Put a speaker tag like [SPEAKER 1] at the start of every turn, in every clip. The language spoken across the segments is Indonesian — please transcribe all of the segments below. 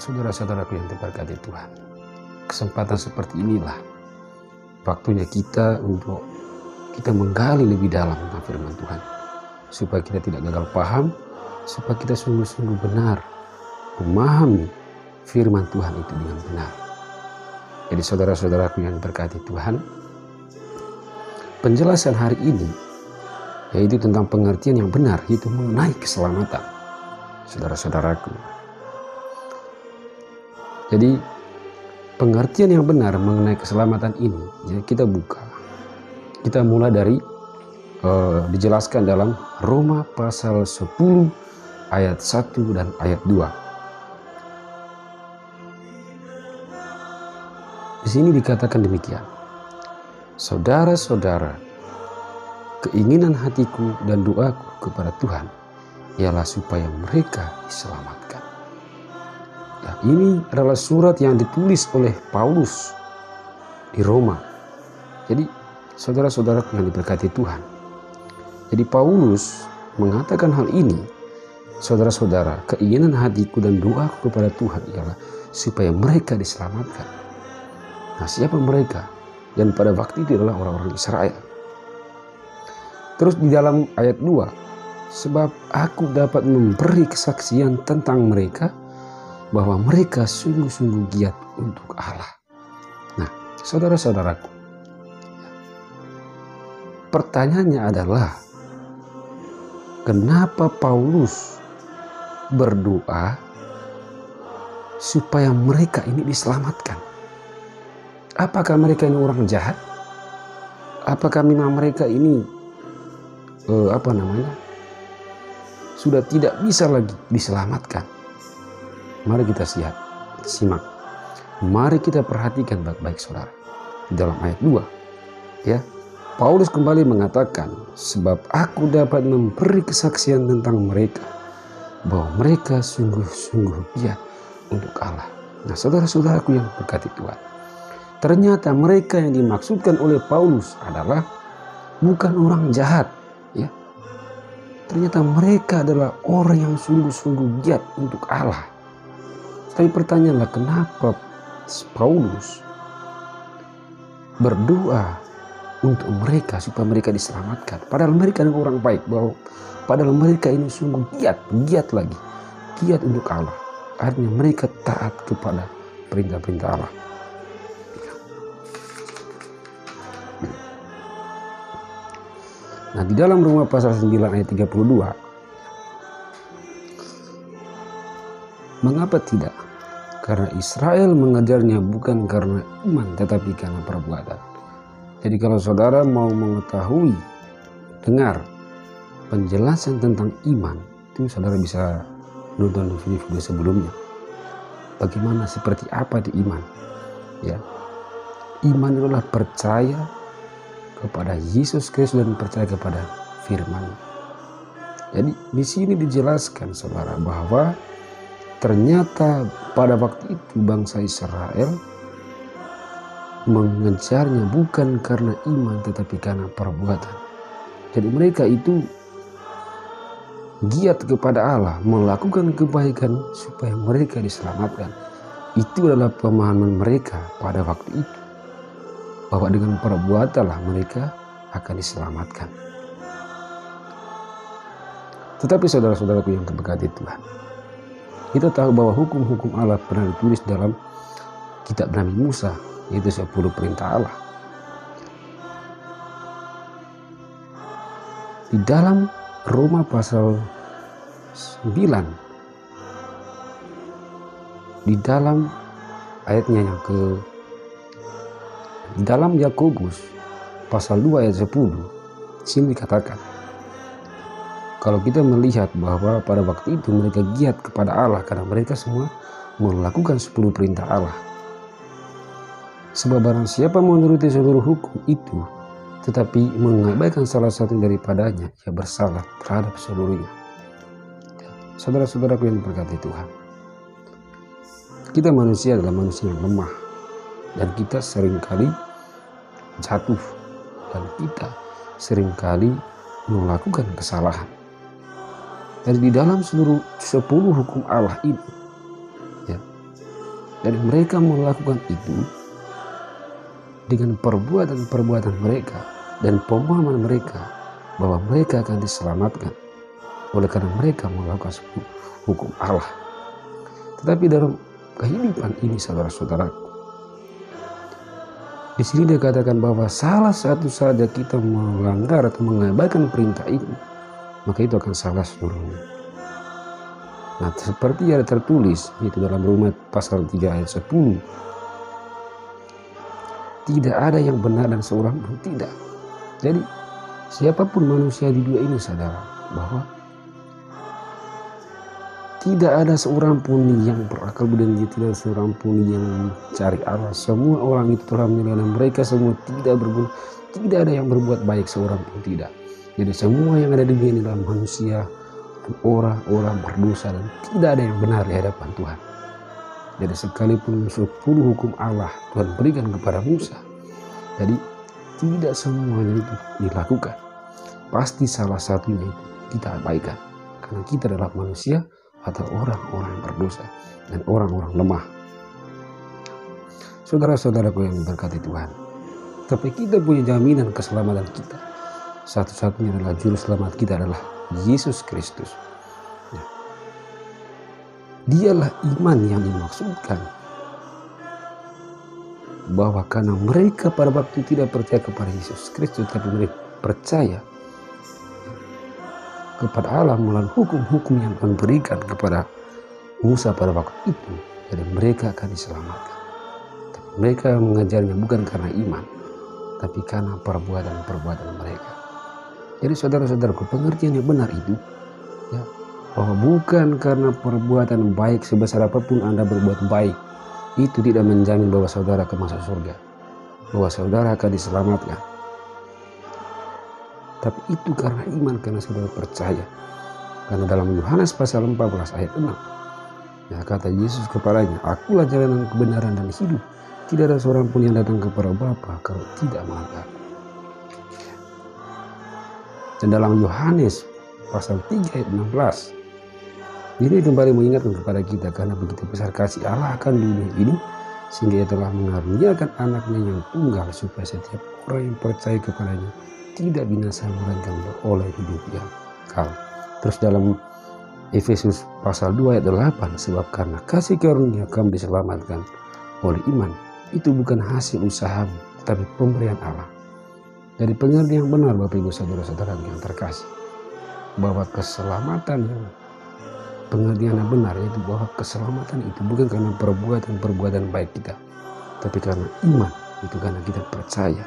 [SPEAKER 1] Saudara-saudaraku yang diberkati Tuhan, kesempatan seperti inilah waktunya kita untuk kita menggali lebih dalam tentang firman Tuhan, supaya kita tidak gagal paham, supaya kita sungguh-sungguh benar memahami firman Tuhan itu dengan benar. Jadi saudara-saudaraku yang diberkati Tuhan, penjelasan hari ini yaitu tentang pengertian yang benar, yaitu mengenai keselamatan. Saudara-saudaraku, jadi pengertian yang benar mengenai keselamatan ini, ya, kita buka. Kita mulai dari dijelaskan dalam Roma pasal 10 ayat 1 dan ayat 2. Di sini dikatakan demikian. Saudara-saudara, keinginan hatiku dan doaku kepada Tuhan ialah supaya mereka diselamatkan. Ya, ini adalah surat yang ditulis oleh Paulus di Roma. Jadi saudara-saudaraku yang diberkati Tuhan, jadi Paulus mengatakan hal ini, saudara-saudara, keinginan hatiku dan doaku kepada Tuhan ialah supaya mereka diselamatkan. Nah, siapa mereka? Dan pada waktu itu adalah orang-orang Israel. Terus di dalam ayat 2, sebab aku dapat memberi kesaksian tentang mereka bahwa mereka sungguh-sungguh giat untuk Allah. Nah, saudara-saudaraku, pertanyaannya adalah, kenapa Paulus berdoa supaya mereka ini diselamatkan? Apakah mereka ini orang jahat? Apakah memang mereka ini sudah tidak bisa lagi diselamatkan? Mari kita simak. Mari kita perhatikan baik-baik saudara. Di dalam ayat 2, ya, Paulus kembali mengatakan, sebab aku dapat memberi kesaksian tentang mereka bahwa mereka sungguh-sungguh giat untuk Allah. Nah, saudara-saudaraku yang berkati Tuhan, ternyata mereka yang dimaksudkan oleh Paulus adalah bukan orang jahat, ya. Ternyata mereka adalah orang yang sungguh-sungguh giat untuk Allah. Tapi pertanyaanlah, kenapa Paulus berdoa untuk mereka supaya mereka diselamatkan? Padahal mereka adalah orang baik, padahal mereka ini sungguh giat untuk Allah. Artinya mereka taat kepada perintah-perintah Allah. Nah, di dalam Roma pasal 9 ayat 32, mengapa tidak? Karena Israel mengajarnya bukan karena iman tetapi karena perbuatan. Jadi kalau saudara mau mengetahui, dengar penjelasan tentang iman, itu saudara bisa nonton video sebelumnya. Bagaimana, seperti apa di iman? Ya, iman adalah percaya kepada Yesus Kristus dan percaya kepada firman. Jadi di sini dijelaskan saudara bahwa ternyata pada waktu itu bangsa Israel mengejarnya bukan karena iman tetapi karena perbuatan. Jadi mereka itu giat kepada Allah, melakukan kebaikan supaya mereka diselamatkan. Itu adalah pemahaman mereka pada waktu itu, bahwa dengan perbuatanlah mereka akan diselamatkan. Tetapi saudara-saudaraku yang diberkati Tuhan, kita tahu bahwa hukum-hukum Allah pernah ditulis dalam kitab Nabi Musa, yaitu 10 perintah Allah. Di dalam Roma pasal 9, di dalam ayatnya yang di dalam Yakobus pasal 2 ayat 10, sini dikatakan, kalau kita melihat bahwa pada waktu itu mereka giat kepada Allah karena mereka semua melakukan 10 perintah Allah. Sebab barang siapa menuruti seluruh hukum itu tetapi mengabaikan salah satu daripadanya, ia bersalah terhadap seluruhnya. Saudara-saudaraku yang diberkati Tuhan, kita manusia adalah manusia yang lemah, dan kita seringkali jatuh, dan kita seringkali melakukan kesalahan. Dan di dalam seluruh 10 hukum Allah ini, ya, Dan mereka melakukan itu dengan perbuatan-perbuatan mereka dan pemahaman mereka bahwa mereka akan diselamatkan oleh karena mereka melakukan hukum Allah. Tetapi dalam kehidupan ini, saudara-saudara, di sini dikatakan bahwa salah satu saja kita melanggar atau mengabaikan perintah itu, maka itu akan salah seluruhnya. Nah, seperti yang tertulis itu dalam Roma pasal 3 ayat 10, tidak ada yang benar dan seorang pun tidak. Jadi siapapun manusia di dunia ini, saudara, bahwa tidak ada seorang pun yang berakal budi dan tidak seorang pun yang mencari Allah. Semua orang itu telah menilai mereka semua tidak berguna. Tidak ada yang berbuat baik, seorang pun tidak. Jadi semua yang ada di dunia ini adalah manusia dan orang-orang berdosa dan tidak ada yang benar di hadapan Tuhan. Jadi sekalipun 10 hukum Allah Tuhan berikan kepada Musa, jadi tidak semuanya itu dilakukan. Pasti salah satunya itu kita abaikan karena kita adalah manusia atau orang-orang yang berdosa dan orang-orang lemah. Saudara-saudaraku yang berkati Tuhan, tapi kita punya jaminan keselamatan kita. Satu-satunya adalah juru selamat kita adalah Yesus Kristus. Nah, dialah iman yang dimaksudkan, bahwa karena mereka pada waktu tidak percaya kepada Yesus Kristus, tapi mereka percaya kepada Allah melalui hukum-hukum yang Tuhan berikan kepada Musa pada waktu itu, jadi mereka akan diselamatkan. Tapi mereka mengajarnya bukan karena iman, tapi karena perbuatan-perbuatan mereka. Jadi saudara-saudaraku, pengertian yang benar itu, ya, bahwa bukan karena perbuatan baik sebesar apapun Anda berbuat baik, itu tidak menjamin bahwa saudara akan masuk surga, bahwa saudara akan diselamatkan. Tapi itu karena iman, karena saudara percaya. Karena dalam Yohanes pasal 14 ayat 6, ya, kata Yesus kepadanya, "Akulah jalan, kebenaran dan hidup. Tidak ada seorang pun yang datang kepada Bapa kalau tidak melalui Aku." Dan dalam Yohanes pasal 3 ayat 16, ini kembali mengingatkan kepada kita, karena begitu besar kasih Allah akan dunia ini, sehingga Ia telah mengaruniakan anaknya yang tunggal, supaya setiap orang yang percaya kepadanya tidak binasa melainkan beroleh hidup yang kekal. Terus dalam Efesus pasal 2 ayat 8, sebab karena kasih karunia kamu diselamatkan oleh iman, itu bukan hasil usahamu, tetapi pemberian Allah. Jadi pengertian yang benar, Bapak Ibu saudara-saudara yang terkasih, bahwa keselamatan yang pengertian yang benar yaitu bahwa keselamatan itu bukan karena perbuatan-perbuatan baik kita, tapi karena iman. Itu karena kita percaya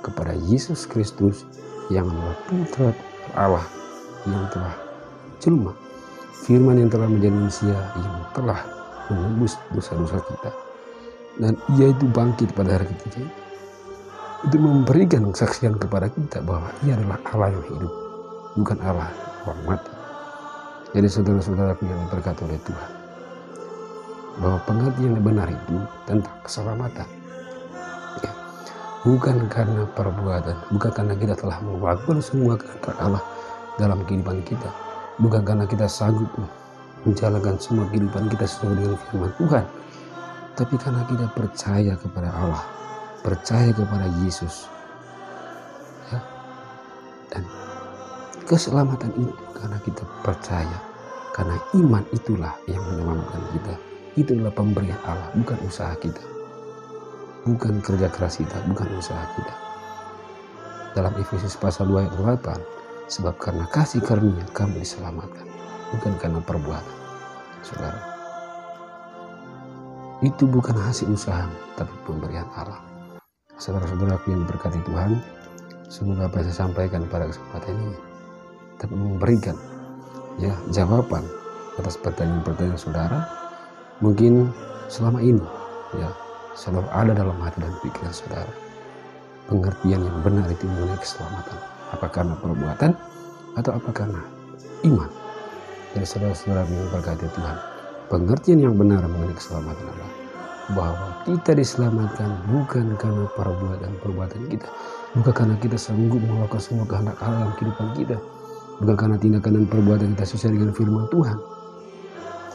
[SPEAKER 1] kepada Yesus Kristus yang adalah Putra Allah yang telah jelma, firman yang telah menjadi manusia, yang telah menembus dosa-dosa kita, dan Ia itu bangkit pada hari ketiga itu memberikan kesaksian kepada kita bahwa Ia adalah Allah yang hidup, bukan Allah yang mati. Jadi saudara-saudaraku yang diberkati oleh Tuhan, bahwa pengertian yang benar itu tentang keselamatan, ya, bukan karena perbuatan, bukan karena kita telah melakukan semua kehendak Allah dalam kehidupan kita, bukan karena kita sanggup menjalankan semua kehidupan kita sesuai dengan firman Tuhan, tapi karena kita percaya kepada Allah, percaya kepada Yesus, ya. Dan keselamatan itu karena kita percaya, karena iman itulah yang menyelamatkan kita. Itu adalah pemberian Allah, bukan usaha kita, bukan kerja keras kita, bukan usaha kita. Dalam Efesus pasal 2 ayat 8, sebab karena kasih karunia kamu diselamatkan, bukan karena perbuatan. Saudara, itu bukan hasil usaha, tapi pemberian Allah. Saudara-saudaraku yang diberkati Tuhan, semoga apa yang saya sampaikan pada kesempatan ini dapat memberikan, ya, jawaban atas pertanyaan-pertanyaan saudara. Mungkin selama ini, ya, selalu ada dalam hati dan pikiran saudara pengertian yang benar itu mengenai keselamatan, apa karena perbuatan atau apa karena iman. Jadi saudara-saudara yang berkati Tuhan, pengertian yang benar mengenai keselamatan adalah bahwa kita diselamatkan bukan karena perbuatan kita, bukan karena kita sanggup melakukan semua kehendak Allah dalam kehidupan kita, bukan karena tindakan dan perbuatan kita sesuai dengan firman Tuhan,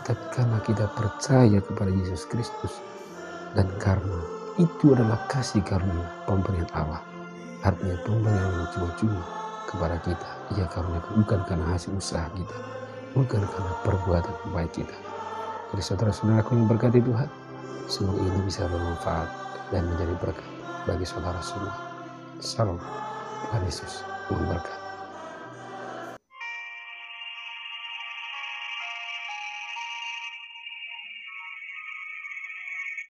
[SPEAKER 1] tetapi karena kita percaya kepada Yesus Kristus Dan karena itu adalah kasih karunia pemberian Allah, artinya pemberian yang cuma-cuma kepada kita. Ia karuniakan bukan karena hasil usaha kita, bukan karena perbuatan baik kita. Jadi saudara-saudaraku yang berkati Tuhan, semoga ini bisa bermanfaat dan menjadi berkat bagi saudara semua. Salam, Tuhan Yesus memberkati.